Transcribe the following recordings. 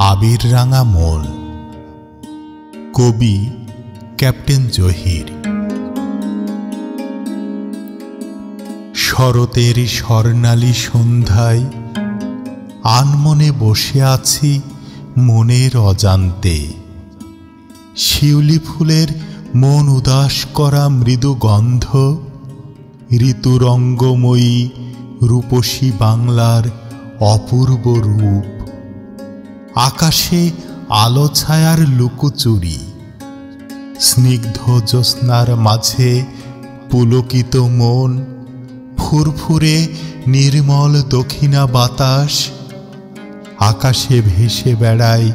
আবির রাঙা মন। কবি ক্যাপ্টেন জহির। শরতের স্বর্ণালী সন্ধ্যায় আনমনে বসে আছি মনের অজান্তে। শিউলি ফুলের মন উদাস করা মৃদু গন্ধ, ঋতুরঙ্গময়ী রূপসী বাংলার অপূর্ব রূপ। আকাশে আলো ছায়ার লুকোচুরি, স্নিগ্ধ জ্যোৎস্নার মাঝে পুলকিত মন, ফুরফুরে নির্মল দক্ষিণা বাতাস। আকাশে ভেসে বেড়ায়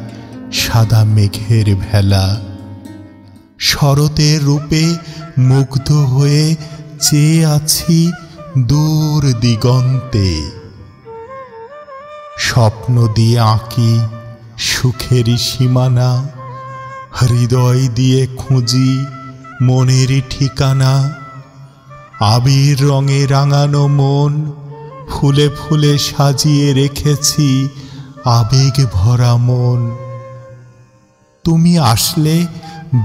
সাদা মেঘের ভেলা। শরতের রূপে মুগ্ধ হয়ে চেয়ে আছি দূর দিগন্তে। স্বপ্ন দিয়ে আঁকি সুখেরই সীমানা, হৃদয় দিয়ে খুঁজি মনের ঠিকানা। আবির রঙে রাঙানো মন, ফুলে ফুলে সাজিয়ে রেখেছি আবেগ ভরা মন। তুমি আসলে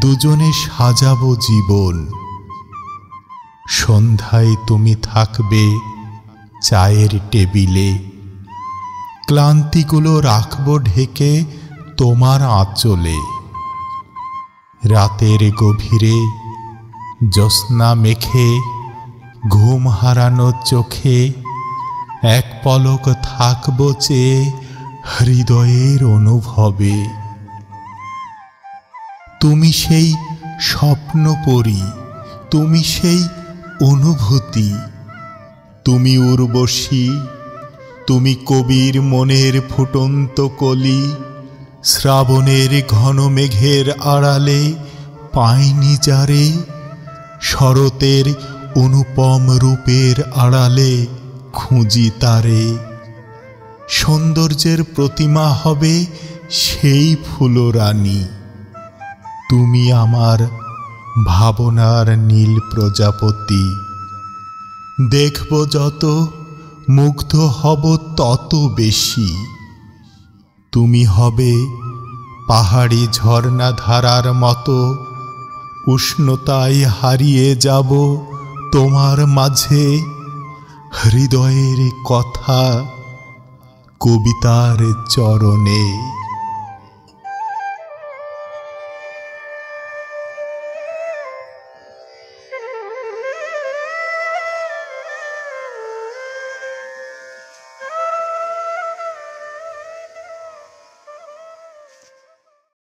দুজনে সাজাবো জীবন। সন্ধ্যায় তুমি থাকবে চায়ের টেবিলে, ক্লান্তিগুলো রাখবো ঢেকে তোমার আঁচলে। রাতের গভীরে জ্যোৎস্না মেখে ঘুম হারানো চোখে এক পলক থাকবো চেয়ে হৃদয়ের অনুভবে। তুমি সেই স্বপ্নপরী, তুমি সেই অনুভূতি, তুমি উর্বশী, তুমি কবির মনের ফুটন্ত কলি। শ্রাবণের ঘন মেঘের আড়ালে পাইনি যারে, শরতের অনুপম রূপের আড়ালে খুঁজি তারে। সৌন্দর্যের প্রতিমা হবে সেই ফুলরানী, তুমি আমার ভাবনার নীল প্রজাপতি। দেখব যত মুগ্ধ হব তত বেশি। তুমি হবে পাহাড়ি ঝর্ণা ধারার মতো, উষ্ণতায় হারিয়ে যাব তোমার মাঝে। হৃদয়ের কথা কবিতার চরণে।